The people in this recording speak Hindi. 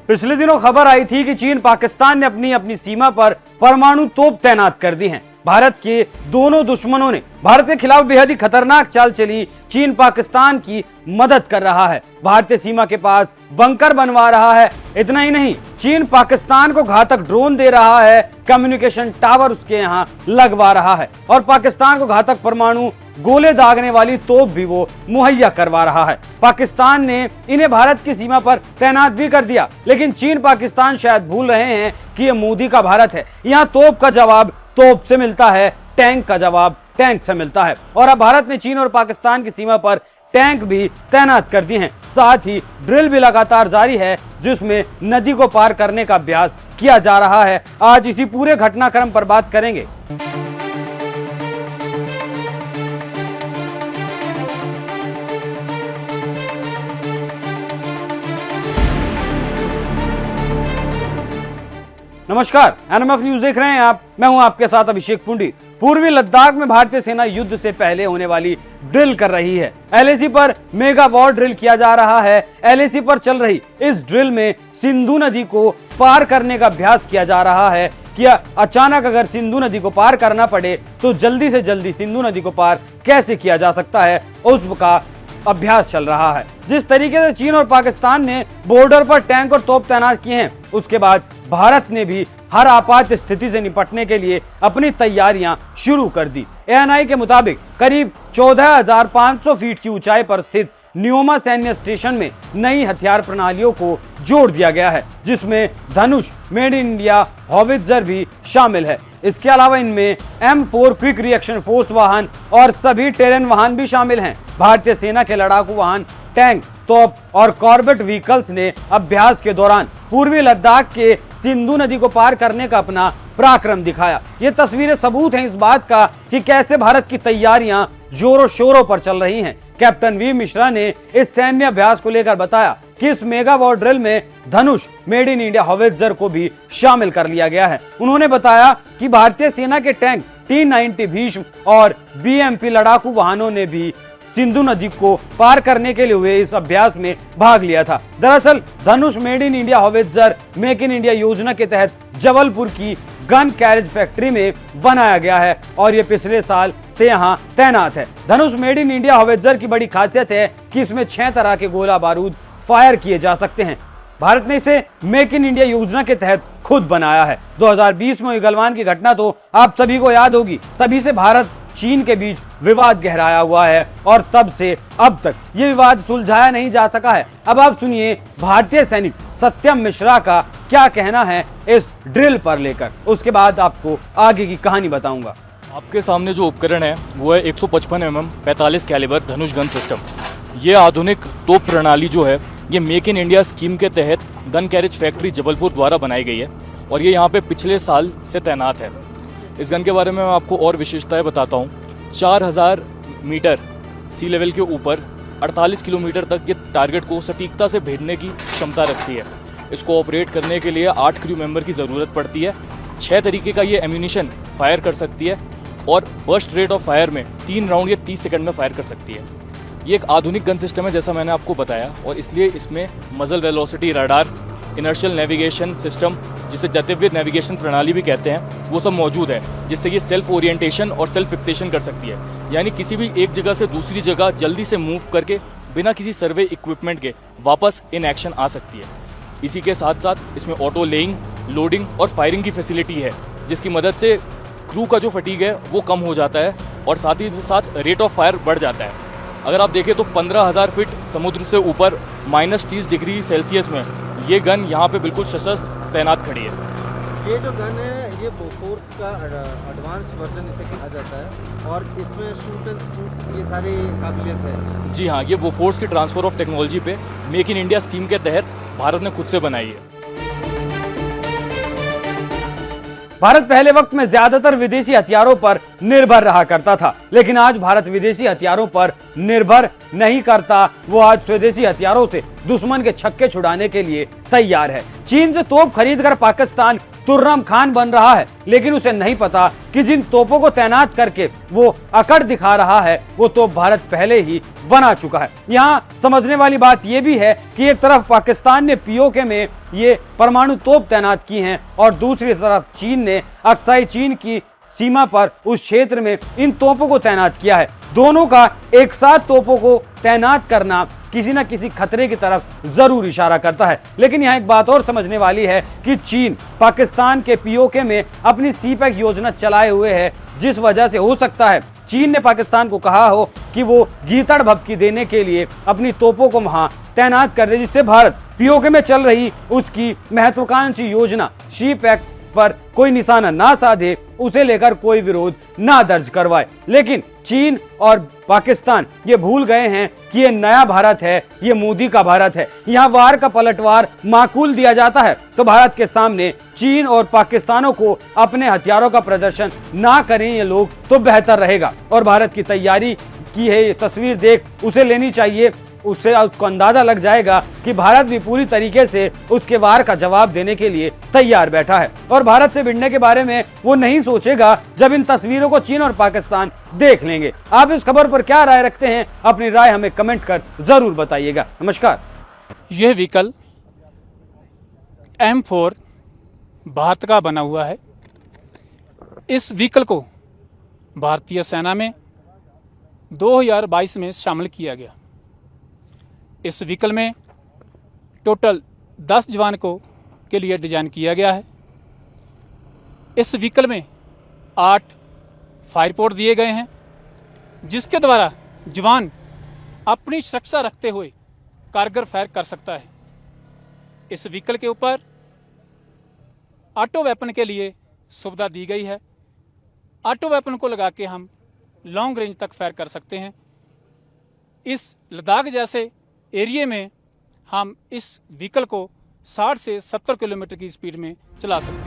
पिछले दिनों खबर आई थी कि चीन पाकिस्तान ने अपनी सीमा पर परमाणु तोप तैनात कर दी हैं। भारत के दोनों दुश्मनों ने भारत के खिलाफ बेहद ही खतरनाक चाल चली। चीन पाकिस्तान की मदद कर रहा है, भारतीय सीमा के पास बंकर बनवा रहा है। इतना ही नहीं, चीन पाकिस्तान को घातक ड्रोन दे रहा है, कम्युनिकेशन टावर उसके यहां लगवा रहा है और पाकिस्तान को घातक परमाणु गोले दागने वाली तोप भी वो मुहैया करवा रहा है। पाकिस्तान ने इन्हें भारत की सीमा पर तैनात भी कर दिया, लेकिन चीन पाकिस्तान शायद भूल रहे हैं कि ये मोदी का भारत है। यहाँ तोप का जवाब तोप से मिलता है, टैंक का जवाब टैंक से मिलता है और अब भारत ने चीन और पाकिस्तान की सीमा पर टैंक भी तैनात कर दिए हैं। साथ ही ड्रिल भी लगातार जारी है, जिसमें नदी को पार करने का अभ्यास किया जा रहा है। आज इसी पूरे घटनाक्रम पर बात करेंगे। नमस्कार, एनएमएफ न्यूज देख रहे हैं आप। मैं हूं आपके साथ अभिषेक पुंडी। पूर्वी लद्दाख में भारतीय सेना युद्ध से पहले होने वाली ड्रिल कर रही है। एलएसी पर मेगा वॉर ड्रिल किया जा रहा है। एलएसी पर चल रही इस ड्रिल में सिंधु नदी को पार करने का अभ्यास किया जा रहा है कि अचानक अगर सिंधु नदी को पार करना पड़े तो जल्दी से जल्दी सिंधु नदी को पार कैसे किया जा सकता है, उसका अभ्यास चल रहा है। जिस तरीके से चीन और पाकिस्तान ने बॉर्डर पर टैंक और तोप तैनात किए हैं, उसके बाद भारत ने भी हर आपात स्थिति से निपटने के लिए अपनी तैयारियां शुरू कर दी। एएनआई के मुताबिक करीब 14,500 फीट की ऊंचाई पर स्थित न्योमा सैन्य स्टेशन में नई हथियार प्रणालियों को जोड़ दिया गया है, जिसमें धनुष मेड इन इंडिया हॉवित्जर भी शामिल है। इसके अलावा इनमें M4 क्विक रिएक्शन फोर्स वाहन और सभी टेरेन वाहन भी शामिल हैं। भारतीय सेना के लड़ाकू वाहन, टैंक, तोप और कॉर्बेट व्हीकल्स ने अभ्यास के दौरान पूर्वी लद्दाख के सिंधु नदी को पार करने का अपना पराक्रम दिखाया। ये तस्वीरें सबूत हैं इस बात का कि कैसे भारत की तैयारियां जोरों शोरों पर चल रही हैं। कैप्टन वी मिश्रा ने इस सैन्य अभ्यास को लेकर बताया कि इस मेगा वॉर ड्रिल में धनुष मेड इन इंडिया हॉवित्जर को भी शामिल कर लिया गया है। उन्होंने बताया कि भारतीय सेना के टैंक T-90 भीष्म और BMP लड़ाकू वाहनों ने भी सिंधु नदी को पार करने के लिए हुए इस अभ्यास में भाग लिया था। दरअसल Dhanush made in India howitzer make in India योजना के तहत जबलपुर की गन कैरेज फैक्ट्री में बनाया गया है और ये पिछले साल से यहाँ तैनात है। धनुष मेड इन इंडिया हॉवित्जर की बड़ी खासियत है कि इसमें 6 तरह के गोला बारूद फायर किए जा सकते हैं। भारत ने इसे मेक इन इंडिया योजना के तहत खुद बनाया है। 2020 में हुई गलवान की घटना तो आप सभी को याद होगी। तभी से भारत चीन के बीच विवाद गहराया हुआ है और तब से अब तक ये विवाद सुलझाया नहीं जा सका है। अब आप सुनिए भारतीय सैनिक सत्यम मिश्रा का क्या कहना है इस ड्रिल पर लेकर, उसके बाद आपको आगे की कहानी बताऊंगा। आपके सामने जो उपकरण है वो है 155 mm 45 कैलिबर धनुष गन सिस्टम। ये आधुनिक तोप प्रणाली जो है ये मेक इन इंडिया स्कीम के तहत गन कैरेज फैक्ट्री जबलपुर द्वारा बनाई गई है और ये यहाँ पे पिछले साल से तैनात है। इस गन के बारे में मैं आपको और विशेषताएं बताता हूँ। 4000 मीटर सी लेवल के ऊपर 48 किलोमीटर तक ये टारगेट को सटीकता से भेजने की क्षमता रखती है। इसको ऑपरेट करने के लिए 8 क्रू मेंबर की ज़रूरत पड़ती है। 6 तरीके का ये एम्यूनिशन फायर कर सकती है और बर्स्ट रेट ऑफ फायर में 3 राउंड ये 30 सेकंड में फायर कर सकती है। ये एक आधुनिक गन सिस्टम है जैसा मैंने आपको बताया और इसलिए इसमें मजल velocity radar, inertial navigation system जिसे गतिविधि नेविगेशन प्रणाली भी कहते हैं, वो सब मौजूद है, जिससे ये सेल्फ ओरिएंटेशन और सेल्फ फिक्सेशन कर सकती है। यानी किसी भी एक जगह से दूसरी जगह जल्दी से मूव करके बिना किसी सर्वे इक्विपमेंट के वापस इन एक्शन आ सकती है। इसी के साथ साथ इसमें ऑटो लेइंग, लोडिंग और फायरिंग की फैसिलिटी है, जिसकी मदद से क्रू का जो फटीग है वो कम हो जाता है और साथ ही साथ रेट ऑफ फायर बढ़ जाता है। अगर आप देखें तो 15,000 फीट समुद्र से ऊपर -30 डिग्री सेल्सियस में ये गन यहाँ पे बिल्कुल सशस्त्र तैनात खड़ी है। ये जो गन है ये बोफोर्स का एडवांस वर्जन इसे कहा जाता है और इसमें शूट एंड स्कूट ये सारी काबिलियत है। जी हाँ, ये बोफोर्स की ट्रांसफर ऑफ टेक्नोलॉजी पे मेक इन इंडिया स्कीम के तहत भारत ने खुद से बनाई है। भारत पहले वक्त में ज्यादातर विदेशी हथियारों पर निर्भर रहा करता था। लेकिन आज भारत विदेशी हथियारों पर निर्भर नहीं करता, वो आज स्वदेशी हथियारों से दुश्मन के छक्के छुड़ाने के लिए तैयार है। चीन से तोप खरीदकर पाकिस्तान तुर्रम खान बन रहा है, लेकिन उसे नहीं पता कि जिन तोपों को तैनात करके वो अकड़ दिखा रहा है वो तोप भारत पहले ही बना चुका है। यहाँ समझने वाली बात यह भी है कि एक तरफ पाकिस्तान ने पीओके में ये परमाणु तोप तैनात की हैं और दूसरी तरफ चीन ने अक्साई चीन की सीमा पर उस क्षेत्र में इन तोपों को तैनात किया है। दोनों का एक साथ तोपों को तैनात करना किसी न किसी खतरे की तरफ जरूर इशारा करता है। लेकिन यहाँ एक बात और समझने वाली है कि चीन पाकिस्तान के पीओके में अपनी सीपैक योजना चलाए हुए है, जिस वजह से हो सकता है चीन ने पाकिस्तान को कहा हो कि वो गीतड़ भभकी देने के लिए अपनी तोपों को वहां तैनात कर दे, जिससे भारत पीओके में चल रही उसकी महत्वाकांक्षी योजना सीपैक पर कोई निशाना ना साधे, उसे लेकर कोई विरोध ना दर्ज करवाए। लेकिन चीन और पाकिस्तान ये भूल गए हैं कि ये नया भारत है, ये मोदी का भारत है। यहाँ वार का पलटवार माकूल दिया जाता है तो भारत के सामने चीन और पाकिस्तानों को अपने हथियारों का प्रदर्शन ना करें ये लोग तो बेहतर रहेगा। और भारत की तैयारी की है ये तस्वीर देख उसे लेनी चाहिए, उससे उसको अंदाजा लग जाएगा कि भारत भी पूरी तरीके से उसके वार का जवाब देने के लिए तैयार बैठा है। और भारत से भिड़ने के बारे में वो नहीं सोचेगा जब इन तस्वीरों को चीन और पाकिस्तान देख लेंगे। आप इस खबर पर क्या राय रखते हैं? अपनी राय हमें कमेंट कर जरूर बताइएगा। नमस्कार। यह व्हीकल M4 भारत का बना हुआ है। इस व्हीकल को भारतीय सेना में 2022 में शामिल किया गया। इस व्हीकल में टोटल 10 जवान के लिए डिजाइन किया गया है। इस व्हीकल में 8 फायरपोर्ट दिए गए हैं, जिसके द्वारा जवान अपनी सुरक्षा रखते हुए कारगर फायर कर सकता है। इस व्हीकल के ऊपर ऑटो वेपन के लिए सुविधा दी गई है। ऑटो वेपन को लगा के हम लॉन्ग रेंज तक फायर कर सकते हैं। इस लद्दाख जैसे एरिया में हम इस व्हीकल को 60 से 70 किलोमीटर की स्पीड में चला सकते हैं।